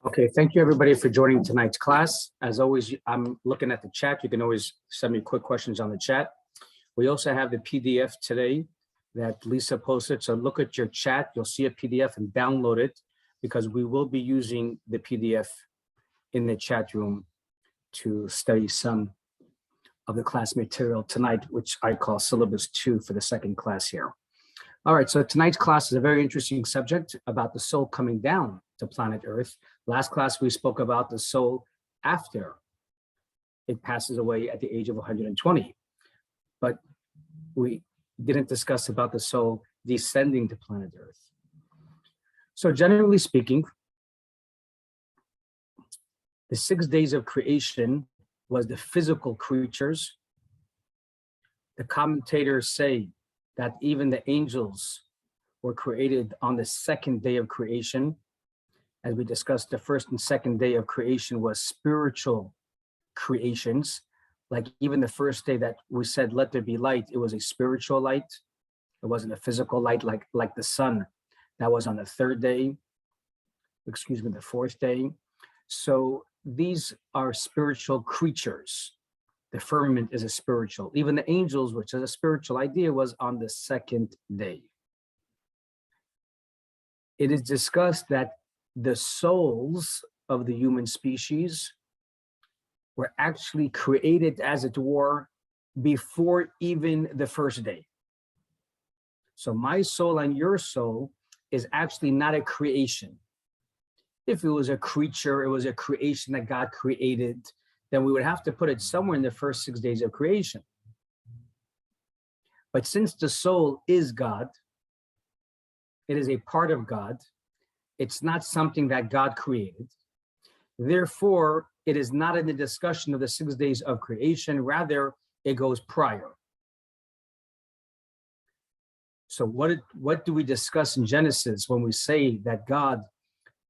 Okay, thank you everybody for joining tonight's class. As always, I'm looking at the chat. You can always send me quick questions on the chat. We also have the PDF today that Lisa posted. So look at your chat. You'll see a PDF and download it because we will be using the PDF in the chat room to study some of the class material tonight, which I call syllabus 2 for the second class here. All right, so tonight's class is a very interesting subject about the soul coming down to planet Earth. Last class, we spoke about the soul after it passes away at the age of 120. But we didn't discuss about the soul descending to planet Earth. So generally speaking, the 6 days of creation was the physical creatures. The commentators say that even the angels were created on the second day of creation. As we discussed, the first and second day of creation was spiritual creations. Like even the first day that we said, let there be light, it was a spiritual light. It wasn't a physical light like the sun. That was on the third day, the fourth day. So these are spiritual creatures. The firmament is a spiritual. Even the angels, which is a spiritual idea, was on the second day. It is discussed that the souls of the human species were actually created, as it were, before even the first day. So my soul and your soul is actually not a creation. If it was a creature, it was a creation that God created, then we would have to put it somewhere in the first 6 days of creation. But since the soul is God, it is a part of God, it's not something that God created. Therefore, it is not in the discussion of the 6 days of creation, rather it goes prior. So what do we discuss in Genesis when we say that God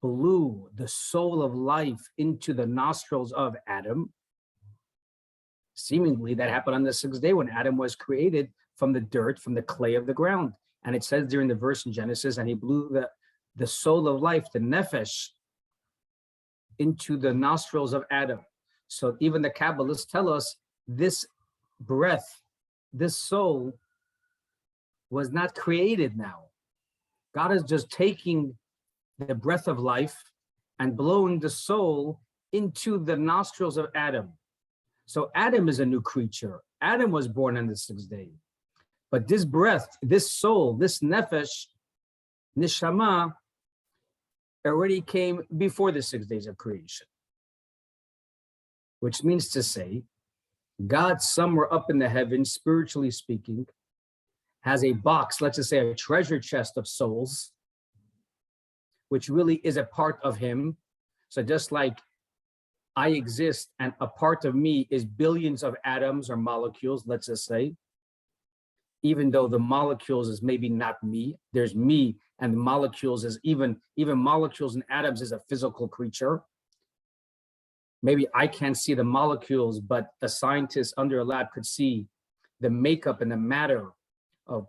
blew the soul of life into the nostrils of Adam? Seemingly that happened on the 6th day when Adam was created from the dirt, from the clay of the ground. And it says during the verse in Genesis, and he blew the soul of life, the nephesh, into the nostrils of Adam. So even the Kabbalists tell us this breath, this soul was not created now. God is just taking the breath of life and blowing the soul into the nostrils of Adam. So Adam is a new creature. Adam was born on the 6th day. But this breath, this soul, this nephesh, neshama, already came before the 6 days of creation. Which means to say, God somewhere up in the heavens, spiritually speaking, has a box, let's just say a treasure chest of souls, which really is a part of him. So just like I exist and a part of me is billions of atoms or molecules, let's just say, even though the molecules is maybe not me, there's me, and the molecules is even molecules and atoms is a physical creature. Maybe I can't see the molecules, but a scientist under a lab could see the makeup and the matter of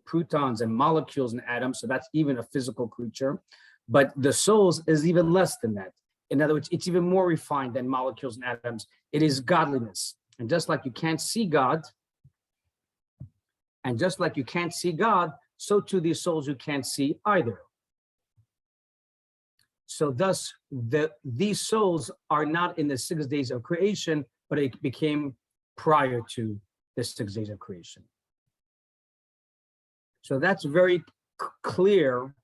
protons and molecules and atoms. So that's even a physical creature. But the souls is even less than that. In other words, it's even more refined than molecules and atoms. It is godliness. And just like you can't see God, and just like you can't see God, so too these souls you can't see either. So thus, these souls are not in the 6 days of creation, but it became prior to the 6 days of creation. So that's very clear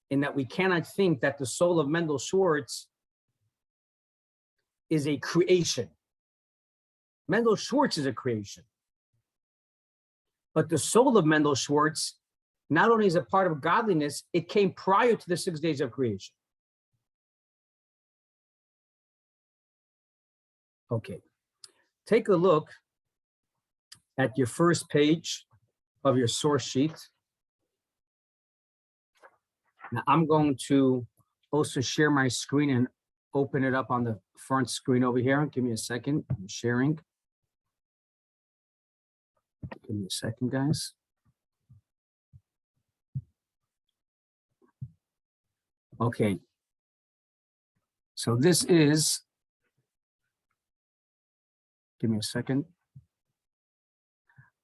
in that we cannot think that the soul of Mendel Schwartz is a creation. Mendel Schwartz is a creation. But the soul of Mendel Schwartz not only is a part of godliness, it came prior to the 6 days of creation. Okay, take a look at your first page of your source sheet. Now I'm going to also share my screen and open it up on the front screen over here. Give me a second, I'm sharing. Give me a second, guys. Okay. So this is, give me a second.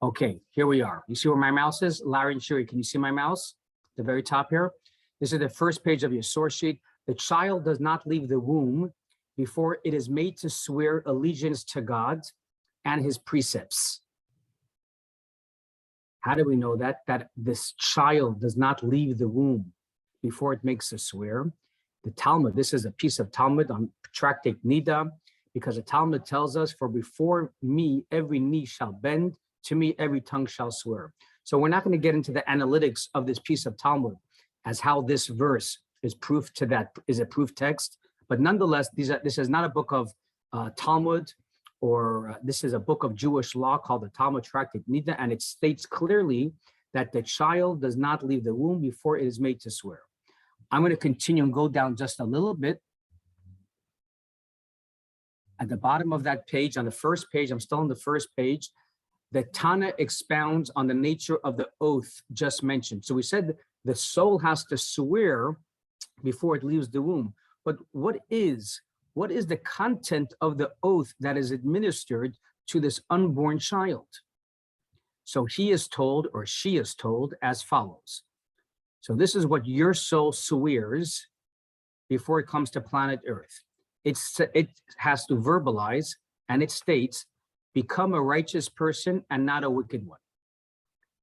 Okay, here we are. You see where my mouse is? Larry and Sherry, can you see my mouse? The very top here. This is the first page of your source sheet. The child does not leave the womb before it is made to swear allegiance to God and his precepts. How do we know that? That this child does not leave the womb before it makes a swear. The Talmud, this is a piece of Talmud on Tractate Nida, because the Talmud tells us, for before me, every knee shall bend, to me, every tongue shall swear. So we're not going to get into the analytics of this piece of Talmud as how this verse is proof to that, is a proof text. But nonetheless, this is not a book of Talmud, or this is a book of Jewish law called the Talmud Tractate Nida, and it states clearly that the child does not leave the womb before it is made to swear. I'm going to continue and go down just a little bit. At the bottom of that page, on the first page, I'm still on the first page, the Tana expounds on the nature of the oath just mentioned. So we said the soul has to swear before it leaves the womb. But what is the content of the oath that is administered to this unborn child? So he is told, or she is told, as follows. So this is what your soul swears before it comes to planet Earth. It has to verbalize, and it states, become a righteous person and not a wicked one.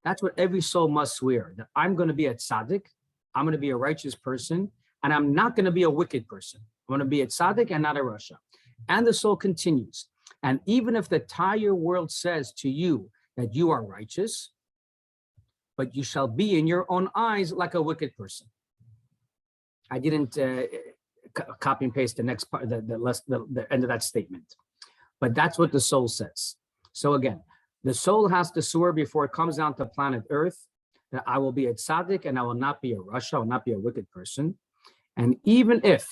That's what every soul must swear, that I'm going to be a tzaddik, I'm going to be a righteous person, and I'm not going to be a wicked person. I'm going to be a tzaddik and not a rasha. And the soul continues. And even if the entire world says to you that you are righteous, but you shall be in your own eyes like a wicked person. I didn't copy and paste the next part, the end of that statement. But that's what the soul says. So again, the soul has to swear before it comes down to planet Earth that I will be a tzaddik and I will not be a rasha, I will not be a wicked person. And even if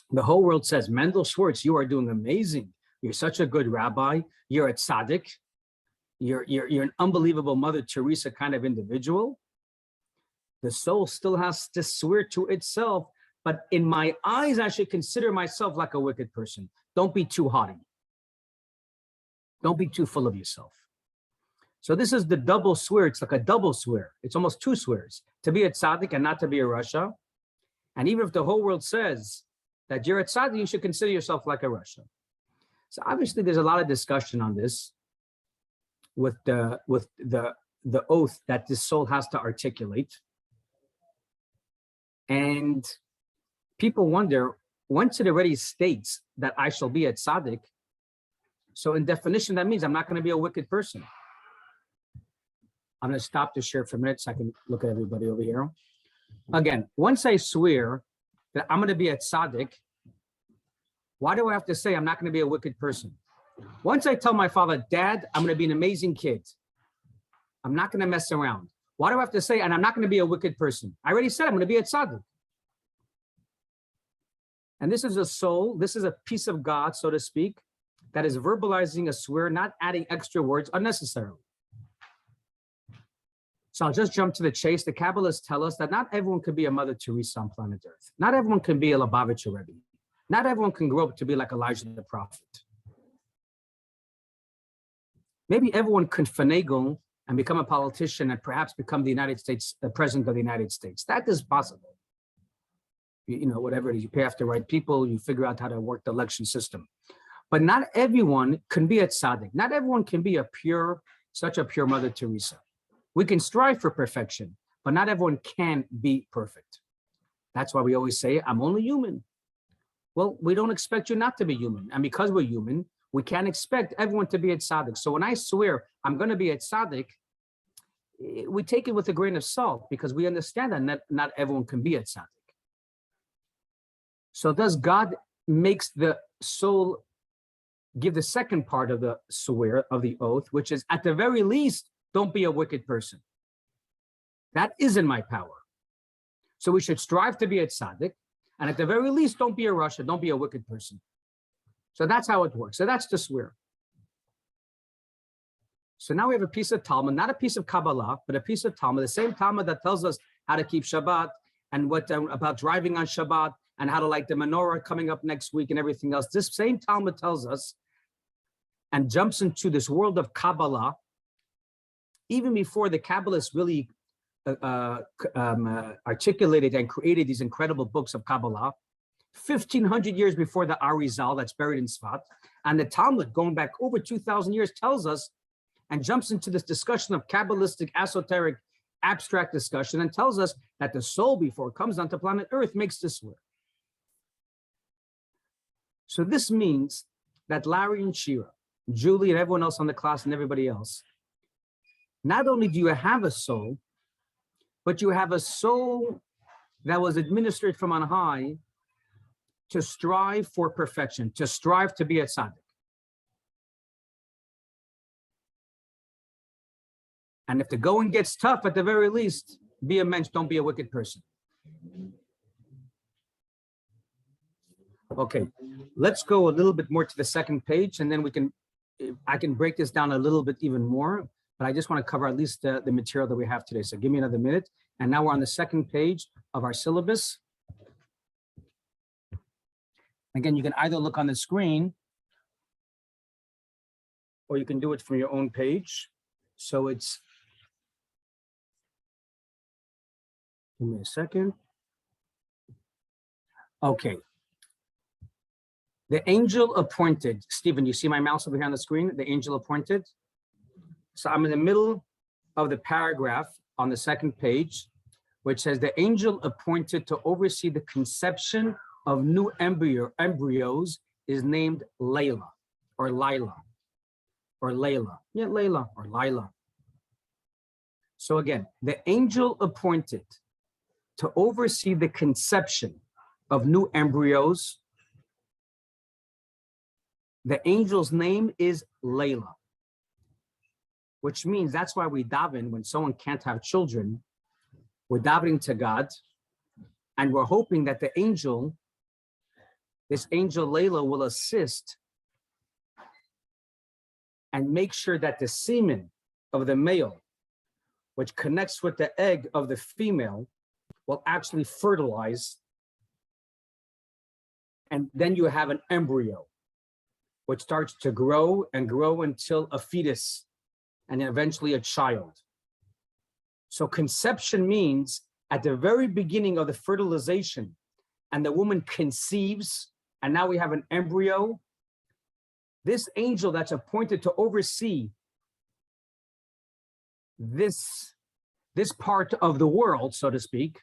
the whole world says, Mendel Schwartz, you are doing amazing. You're such a good rabbi. You're a tzaddik. You're an unbelievable Mother Teresa kind of individual. The soul still has to swear to itself, but in my eyes, I should consider myself like a wicked person. Don't be too haughty. Don't be too full of yourself. So this is the double swear. It's like a double swear. It's almost two swears, to be a tzaddik and not to be a rasha. And even if the whole world says that you're a tzaddik, you should consider yourself like a rasha. So obviously there's a lot of discussion on this with the oath that this soul has to articulate. And people wonder, once it already states that I shall be a tzaddik, so in definition, that means I'm not going to be a wicked person. I'm going to stop to share for a minute so I can look at everybody over here. Again, once I swear that I'm going to be a tzaddik, why do I have to say I'm not going to be a wicked person? Once I tell my father, Dad, I'm going to be an amazing kid. I'm not going to mess around. Why do I have to say, and I'm not going to be a wicked person? I already said I'm going to be a tzaddik. And this is a soul, this is a piece of God, so to speak, that is verbalizing a swear, not adding extra words unnecessarily. So I'll just jump to the chase. The Kabbalists tell us that not everyone can be a Mother Teresa on planet Earth. Not everyone can be a Lubavitcher Rebbe. Not everyone can grow up to be like Elijah the prophet. Maybe everyone can finagle and become a politician and perhaps become the president of the United States. That is possible. You know, whatever it is, you pay off the right people, you figure out how to work the election system. But not everyone can be a tzaddik. Not everyone can be such a pure Mother Teresa. We can strive for perfection, but not everyone can be perfect. That's why we always say, I'm only human. Well, we don't expect you not to be human. And because we're human, we can't expect everyone to be a tzaddik. So when I swear I'm going to be a tzaddik, we take it with a grain of salt because we understand that not everyone can be a tzaddik. So thus God makes the soul give the second part of the swear, of the oath, which is at the very least, don't be a wicked person. That is in my power. So we should strive to be a tzaddik, and at the very least, don't be a rasha, don't be a wicked person. So that's how it works. So that's the swear. So now we have a piece of Talmud, not a piece of Kabbalah, but a piece of Talmud, the same Talmud that tells us how to keep Shabbat and what about driving on Shabbat and how to light the menorah coming up next week and everything else. This same Talmud tells us and jumps into this world of Kabbalah, even before the Kabbalists really articulated and created these incredible books of Kabbalah, 1,500 years before the Arizal that's buried in Sfat. And the Talmud, going back over 2,000 years, tells us and jumps into this discussion of Kabbalistic, esoteric, abstract discussion, and tells us that the soul, before it comes onto planet Earth, makes this work. So this means that Larry and Shira, Julie and everyone else on the class and everybody else, not only do you have a soul, but you have a soul that was administered from on high to strive for perfection, to strive to be a tzaddik. And if the going gets tough, at the very least, be a mensch, don't be a wicked person. Okay, let's go a little bit more to the second page, and then I can break this down a little bit even more, but I just want to cover at least the material that we have today. So give me another minute. And now we're on the second page of our syllabus. Again, you can either look on the screen or you can do it from your own page. So it's, give me a second. Okay. The angel appointed, Stephen, you see my mouse over here on the screen? The angel appointed. So I'm in the middle of the paragraph on the second page, which says the angel appointed to oversee the conception of new embryos is named Layla or Lila or Layla. Yeah, Layla or Lila. So again, the angel appointed to oversee the conception of new embryos, the angel's name is Layla, which means that's why we daven when someone can't have children. We're davening to God, and we're hoping that the angel, this angel Layla, will assist and make sure that the semen of the male, which connects with the egg of the female, will actually fertilize. And then you have an embryo, which starts to grow and grow until a fetus and eventually a child. So conception means at the very beginning of the fertilization, and the woman conceives, and now we have an embryo. This angel that's appointed to oversee this part of the world, so to speak,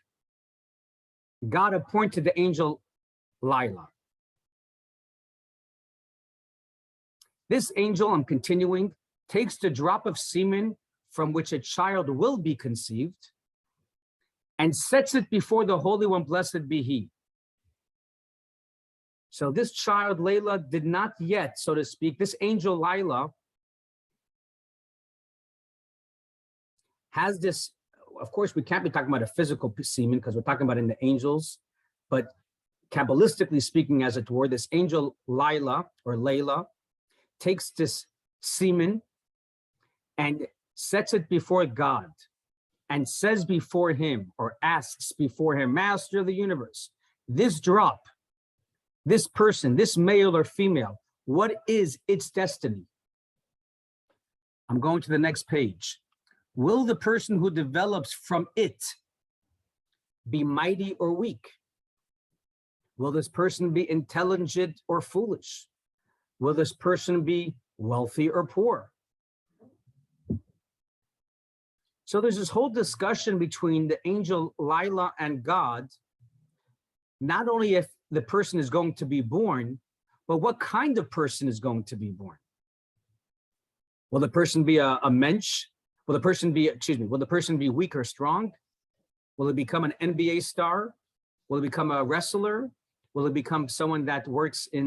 God appointed the angel Lila. This angel, I'm continuing, takes the drop of semen from which a child will be conceived and sets it before the Holy One, blessed be he. So this child, Layla, did not yet, so to speak, this angel Lila has this, of course, we can't be talking about a physical semen because we're talking about in the angels, but Kabbalistically speaking, as it were, this angel Lila or Layla takes this semen and sets it before God and says before him, or asks before him, Master of the universe, this drop, this person, this male or female, what is its destiny? I'm going to the next page. Will the person who develops from it be mighty or weak? Will this person be intelligent or foolish? Will this person be wealthy or poor? So there's this whole discussion between the angel Lila and God, not only if the person is going to be born, but what kind of person is going to be born. Will the person be a mensch? Will the person be, will the person be weak or strong? Will it become an NBA star? Will it become a wrestler? Will it become someone that works as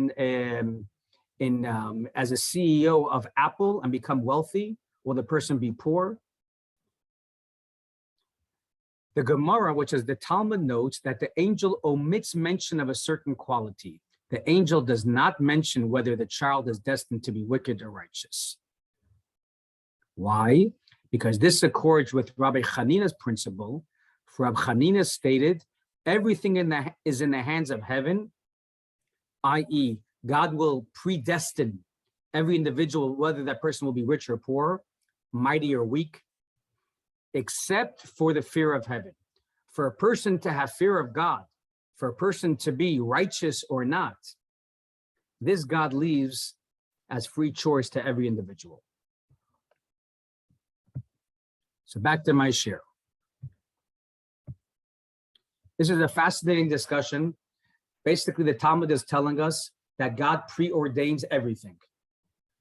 a CEO of Apple and become wealthy? Will the person be poor? The Gemara, which is the Talmud, notes that the angel omits mention of a certain quality. The angel does not mention whether the child is destined to be wicked or righteous. Why? Because this accords with Rabbi Chanina's principle. For Rabbi Chanina stated everything is in the hands of heaven, i.e., God will predestine every individual, whether that person will be rich or poor, mighty or weak, except for the fear of heaven. For a person to have fear of God, for a person to be righteous or not, this God leaves as free choice to every individual. So back to my share. This is a fascinating discussion. Basically, the Talmud is telling us that God preordains everything.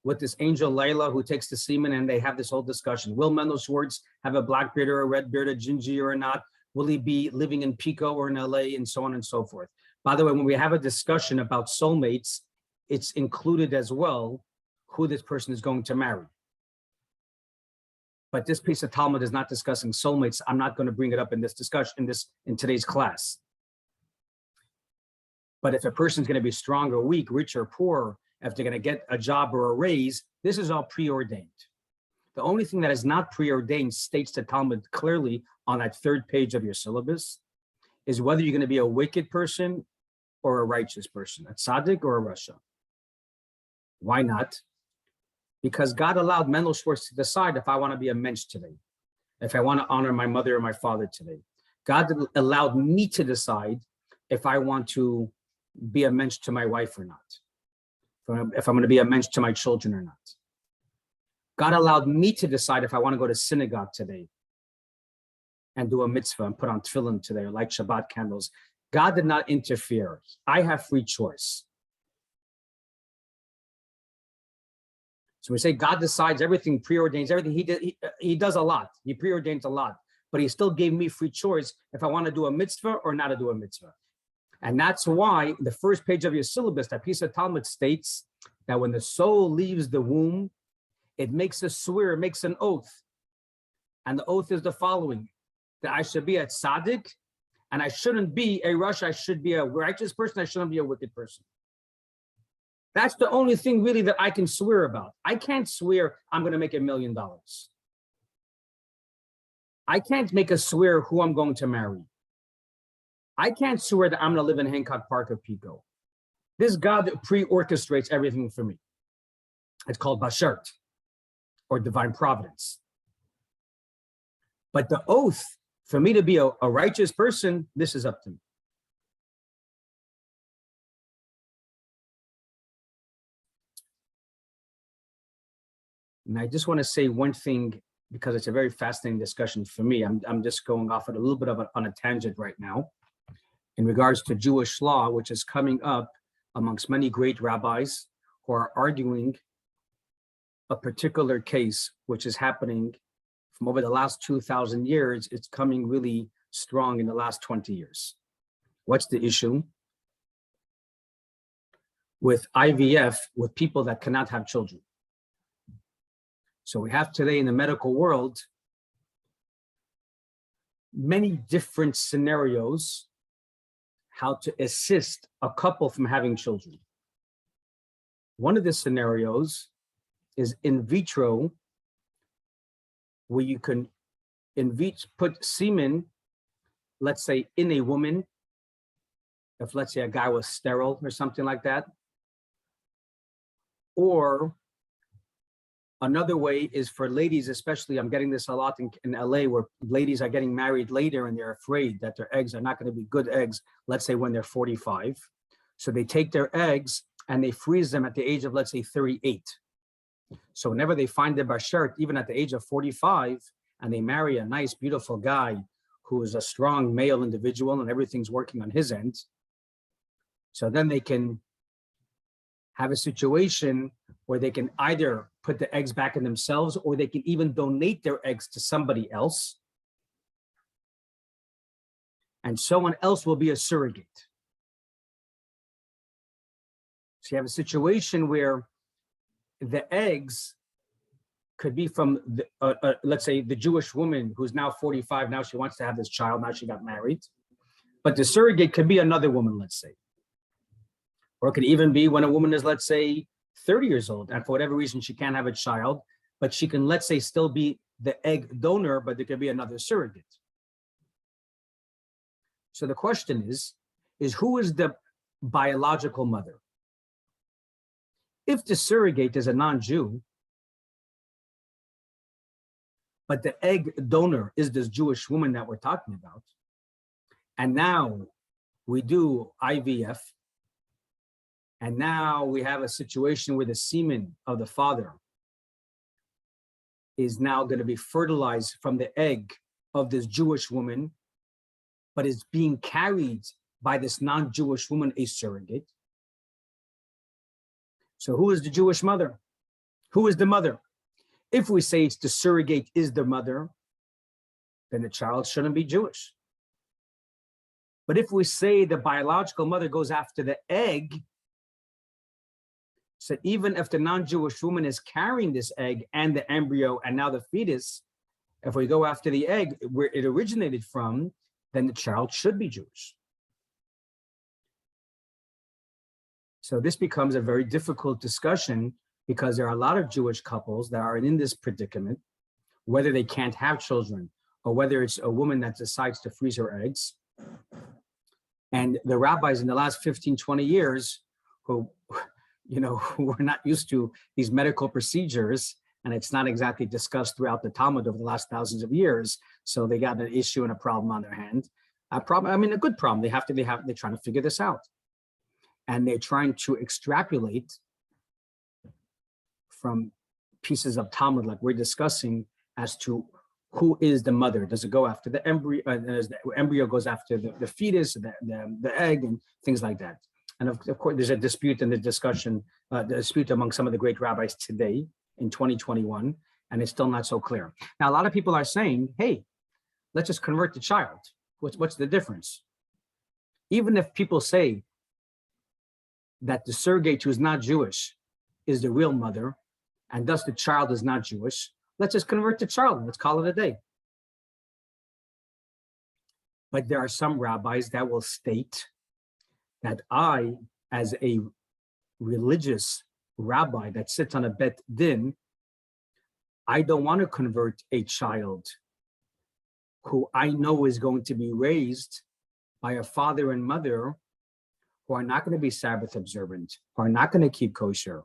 With this angel Layla who takes the semen, and they have this whole discussion. Will Mendel Schwartz have a black beard or a red beard, a gingy or not? Will he be living in Pico or in LA, and so on and so forth? By the way, when we have a discussion about soulmates, it's included as well who this person is going to marry. But this piece of Talmud is not discussing soulmates. I'm not going to bring it up in this discussion, in today's class. But if a person's going to be strong or weak, rich or poor, if they're going to get a job or a raise, this is all preordained. The only thing that is not preordained, states the Talmud clearly on that third page of your syllabus, is whether you're going to be a wicked person or a righteous person, a tzaddik or a rasha. Why not? Because God allowed Mendel Schwartz to decide if I want to be a mensch today, if I want to honor my mother or my father today. God allowed me to decide if I want to be a mensch to my wife or not, if I'm going to be a mensch to my children or not. God allowed me to decide if I want to go to synagogue today and do a mitzvah and put on tefillin today or light Shabbat candles. God did not interfere. I have free choice. So we say God decides everything, preordains everything. He does a lot. He preordains a lot, but he still gave me free choice if I want to do a mitzvah or not to do a mitzvah. And that's why the first page of your syllabus, that piece of Talmud states that when the soul leaves the womb, it makes a swear, it makes an oath. And the oath is the following, that I should be a tzaddik, and I shouldn't be a rasha. I should be a righteous person. I shouldn't be a wicked person. That's the only thing really that I can swear about. I can't swear I'm going to make $1 million. I can't make a swear who I'm going to marry. I can't swear that I'm going to live in Hancock Park or Pico. This God that pre-orchestrates everything for me. It's called Bashert, or divine providence. But the oath, for me to be a righteous person, this is up to me. And I just want to say one thing, because it's a very fascinating discussion for me. I'm just going off at a little bit of on a tangent right now in regards to Jewish law, which is coming up amongst many great rabbis who are arguing a particular case, which is happening from over the last 2,000 years. It's coming really strong in the last 20 years. What's the issue? With IVF, with people that cannot have children. So we have today in the medical world many different scenarios how to assist a couple from having children. One of the scenarios is in vitro, where you can put semen, let's say in a woman, if let's say a guy was sterile or something like that. Or another way is for ladies, especially, I'm getting this a lot in LA, where ladies are getting married later and they're afraid that their eggs are not going to be good eggs, let's say when they're 45. So they take their eggs and they freeze them at the age of, let's say, 38. So whenever they find their bashert, even at the age of 45, and they marry a nice, beautiful guy who is a strong male individual and everything's working on his end, so then they can have a situation where they can either put the eggs back in themselves, or they can even donate their eggs to somebody else. And someone else will be a surrogate. So you have a situation where the eggs could be from, let's say, the Jewish woman who's now 45, now she wants to have this child, now she got married. But the surrogate could be another woman, let's say. Or it could even be when a woman is, let's say, 30 years old, and for whatever reason, she can't have a child, but she can, let's say, still be the egg donor, but there could be another surrogate. So the question is who is the biological mother? If the surrogate is a non-Jew, but the egg donor is this Jewish woman that we're talking about, and now we do IVF, and now we have a situation where the semen of the father is now going to be fertilized from the egg of this Jewish woman, but is being carried by this non-Jewish woman, a surrogate. So who is the Jewish mother? Who is the mother? If we say it's the surrogate is the mother, then the child shouldn't be Jewish. But if we say the biological mother goes after the egg, so even if the non-Jewish woman is carrying this egg and the embryo and now the fetus, if we go after the egg where it originated from, then the child should be Jewish. So this becomes a very difficult discussion because there are a lot of Jewish couples that are in this predicament, whether they can't have children or whether it's a woman that decides to freeze her eggs. And the rabbis in the last 15, 20 years who were not used to these medical procedures, and it's not exactly discussed throughout the Talmud over the last thousands of years. So they got an issue and a problem on their hand. A good problem. They're trying to figure this out. And they're trying to extrapolate from pieces of Talmud like we're discussing as to who is the mother. Does it go after the embryo? The embryo goes after the fetus, the egg, and things like that. And of course, there's a dispute in the discussion, the dispute among some of the great rabbis today in 2021, and it's still not so clear. Now, a lot of people are saying, hey, let's just convert the child. What's the difference? Even if people say that the surrogate who is not Jewish is the real mother, and thus the child is not Jewish, let's just convert the child. Let's call it a day. But there are some rabbis that will state that I, as a religious rabbi that sits on a bet din, I don't want to convert a child who I know is going to be raised by a father and mother who are not going to be Sabbath observant, who are not going to keep kosher,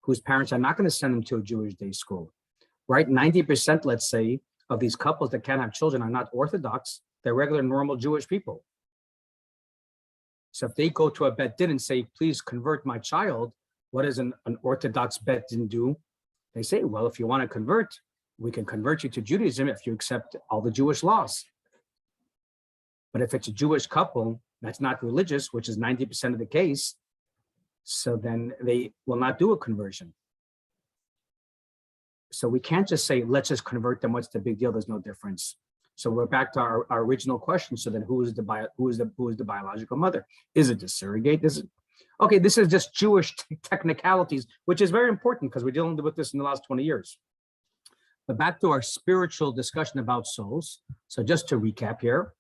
whose parents are not going to send them to a Jewish day school, right? 90%, let's say, of these couples that can't have children are not Orthodox. They're regular, normal Jewish people. So if they go to a bet din and say, please convert my child, what does an Orthodox bet din do? They say, well, if you want to convert, we can convert you to Judaism if you accept all the Jewish laws. But if it's a Jewish couple that's not religious, which is 90% of the case, so then they will not do a conversion. So we can't just say, let's just convert them. What's the big deal? There's no difference. So we're back to our original question. So then who is the biological mother? Is it the surrogate? Okay, this is just Jewish technicalities, which is very important because we're dealing with this in the last 20 years. But back to our spiritual discussion about souls. So just to recap here,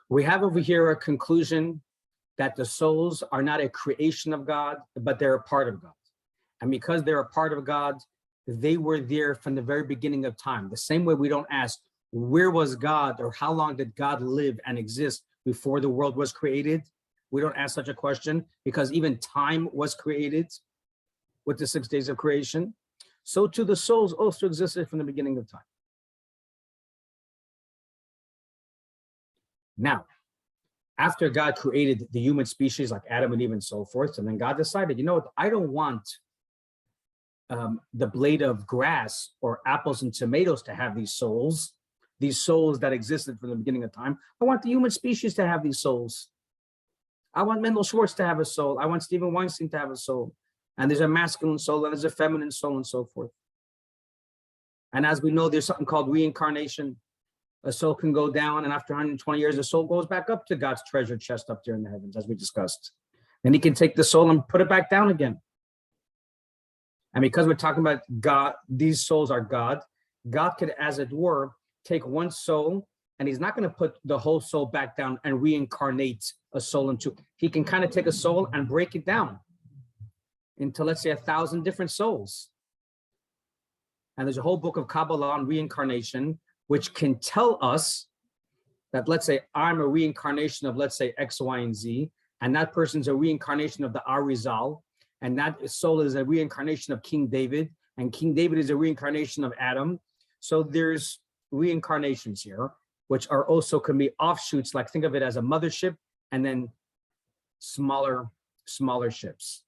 we have over here a conclusion that the souls are not a creation of God, but they're a part of God. And because they're a part of God, they were there from the very beginning of time. The same way we don't ask, where was God or how long did God live and exist before the world was created? We don't ask such a question because even time was created with the 6 days of creation. So too the souls also existed from the beginning of time. Now, after God created the human species like Adam and Eve and so forth, and then God decided, you know what, I don't want the blade of grass or apples and tomatoes to have these souls that existed from the beginning of time. I want the human species to have these souls. I want Mendel Schwartz to have a soul. I want Stephen Weinstein to have a soul. And there's a masculine soul and there's a feminine soul and so forth. And as we know, there's something called reincarnation. A soul can go down, and after 120 years, the soul goes back up to God's treasure chest up there in the heavens, as we discussed. Then he can take the soul and put it back down again. And because we're talking about God, these souls are God. God could, as it were, take one soul, and he's not going to put the whole soul back down and reincarnate a soul into. He can kind of take a soul and break it down into, let's say, 1,000 different souls. And there's a whole book of Kabbalah on reincarnation, which can tell us that, let's say, I'm a reincarnation of, let's say, X, Y, and Z, and that person's a reincarnation of the Arizal, and that soul is a reincarnation of King David, and King David is a reincarnation of Adam. So there's reincarnations here, which are also can be offshoots, like think of it as a mothership and then smaller ships.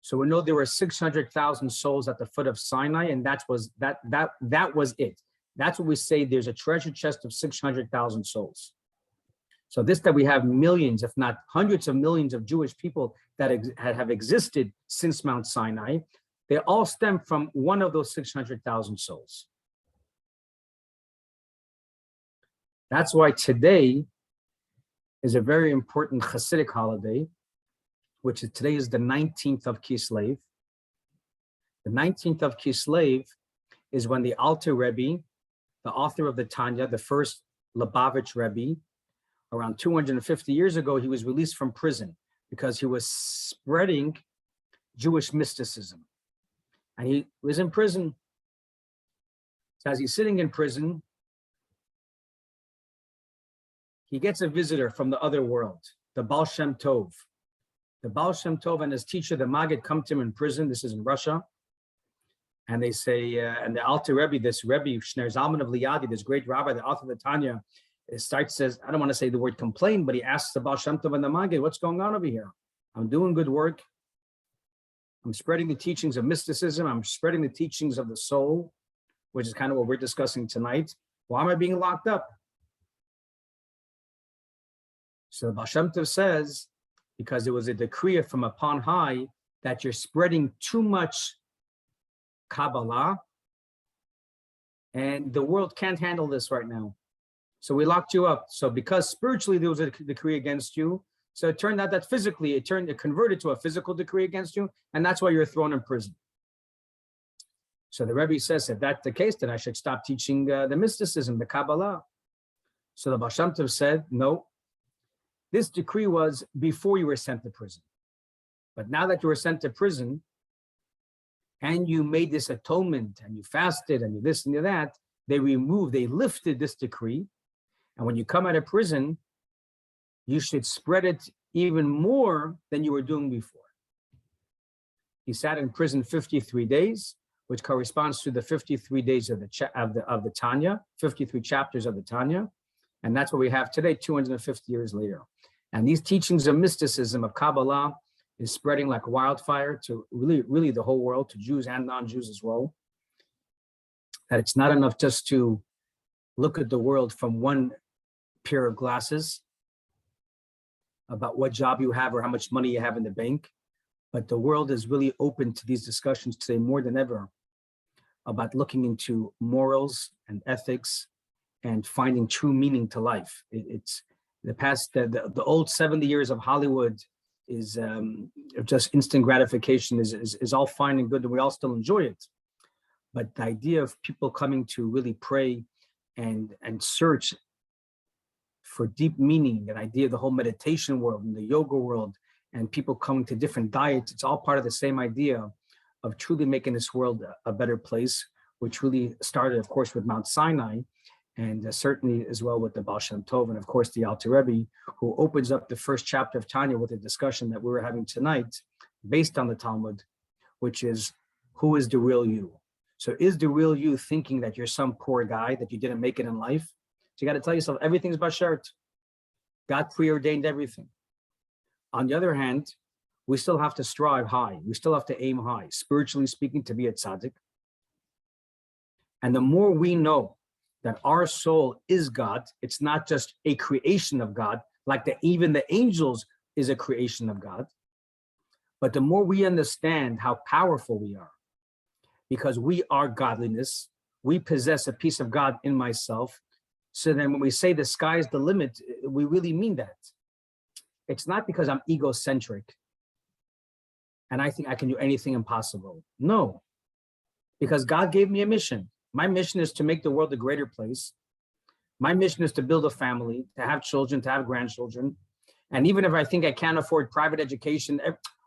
So we know there were 600,000 souls at the foot of Sinai, and that was it. That's what we say. There's a treasure chest of 600,000 souls. So this, that we have millions, if not hundreds of millions of Jewish people that have existed since Mount Sinai, they all stem from one of those 600,000 souls. That's why today is a very important Hasidic holiday, which is today is the 19th of Kislev. The 19th of Kislev is when the Alter Rebbe, the author of the Tanya, the first Lubavitch Rebbe, around 250 years ago, he was released from prison because he was spreading Jewish mysticism. And he was in prison. So as he's sitting in prison, he gets a visitor from the other world, the Baal Shem Tov. The Baal Shem Tov and his teacher, the Maggid, come to him in prison. This is in Russia. And they say, and the Alter Rebbe, this Rebbe, Shner Zalman of Liadi, this great rabbi, the author of the Tanya, says, I don't want to say the word complain, but he asks the Baal Shem Tov and the Maggid, what's going on over here? I'm doing good work. I'm spreading the teachings of mysticism. I'm spreading the teachings of the soul, which is kind of what we're discussing tonight. Why am I being locked up? So the Baal Shem Tov says, because it was a decree from upon high that you're spreading too much Kabbalah, and the world can't handle this right now. So we locked you up. So because spiritually there was a decree against you, so it turned out that physically it converted to a physical decree against you, and that's why you're thrown in prison. So the Rebbe says, if that's the case, then I should stop teaching the mysticism, the Kabbalah. So the Baal Shem Tov said, no, this decree was before you were sent to prison. But now that you were sent to prison, and you made this atonement, and you fasted, and you this and you that, they lifted this decree. And when you come out of prison, you should spread it even more than you were doing before. He sat in prison 53 days, which corresponds to the 53 days of the Tanya, 53 chapters of the Tanya. And that's what we have today, 250 years later. And these teachings of mysticism, of Kabbalah, is spreading like wildfire to really the whole world, to Jews and non-Jews as well. That it's not enough just to look at the world from one pair of glasses about what job you have or how much money you have in the bank, but the world is really open to these discussions today more than ever about looking into morals and ethics and finding true meaning to life. It's the past, the old 70 years of Hollywood is just instant gratification is all fine and good, and we all still enjoy it. But the idea of people coming to really pray and search for deep meaning, an idea of the whole meditation world and the yoga world, and people coming to different diets, it's all part of the same idea of truly making this world a better place, which really started, of course, with Mount Sinai, and certainly as well with the Baal Shem Tov, and of course the Alter Rebbe, who opens up the first chapter of Tanya with a discussion that we were having tonight based on the Talmud, which is, who is the real you? So is the real you thinking that you're some poor guy, that you didn't make it in life? So you got to tell yourself, everything's bashert. God preordained everything. On the other hand, we still have to strive high. We still have to aim high, spiritually speaking, to be a tzaddik. And the more we know that our soul is God, it's not just a creation of God, like even the angels is a creation of God. But the more we understand how powerful we are, because we are godliness, we possess a piece of God in myself. So then when we say the sky's the limit, we really mean that. It's not because I'm egocentric and I think I can do anything impossible. No, because God gave me a mission. My mission is to make the world a greater place. My mission is to build a family, to have children, to have grandchildren. And even if I think I can't afford private education,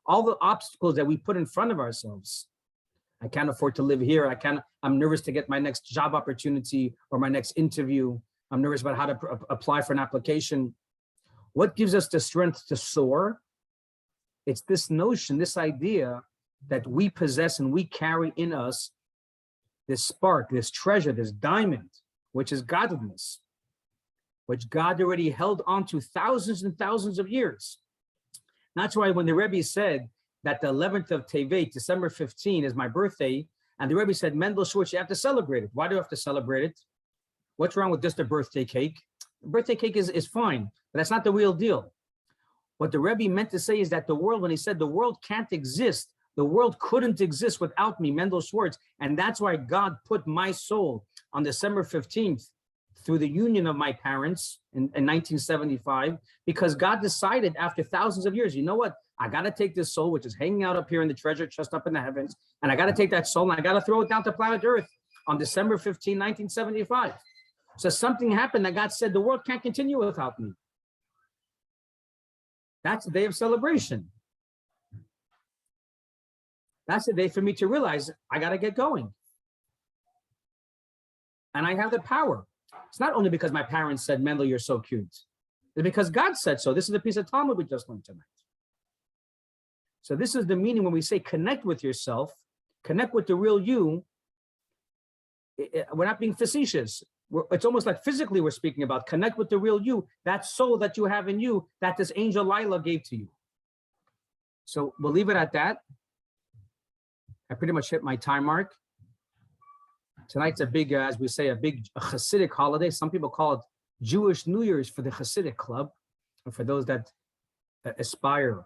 all the obstacles that we put in front of ourselves, I can't afford to live here. I'm nervous to get my next job opportunity or my next interview. I'm nervous about how to apply for an application. What gives us the strength to soar? It's this notion, this idea that we possess and we carry in us this spark, this treasure, this diamond, which is godliness, which God already held on to thousands and thousands of years. That's why when the Rebbe said that the 11th of Tevet, December 15, is my birthday, and the Rebbe said, Mendel Schwartz, you have to celebrate it. Why do you have to celebrate it? What's wrong with just a birthday cake? The birthday cake is fine, but that's not the real deal. What the Rebbe meant to say is that the world, when he said the world can't exist, the world couldn't exist without me, Mendel Schwartz, and that's why God put my soul on December 15th through the union of my parents in 1975, because God decided after thousands of years, you know what? I got to take this soul, which is hanging out up here in the treasure chest up in the heavens, and I got to take that soul and I got to throw it down to planet Earth on December 15, 1975. So something happened that God said, the world can't continue without me. That's a day of celebration. That's a day for me to realize I got to get going. And I have the power. It's not only because my parents said, Mendel, you're so cute. It's because God said so. This is a piece of Talmud we just learned tonight. So this is the meaning when we say connect with yourself, connect with the real you. We're not being facetious. It's almost like physically we're speaking about connect with the real you, that soul that you have in you that this angel Lila gave to you. So we'll leave it at that. I pretty much hit my time mark. Tonight's a big, as we say, a big Hasidic holiday. Some people call it Jewish New Year's for the Hasidic club, and for those that aspire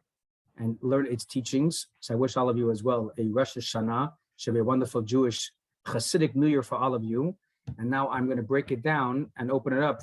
and learn its teachings. So I wish all of you as well a Rosh Hashanah. Should be a wonderful Jewish Hasidic New Year for all of you. And now I'm going to break it down and open it up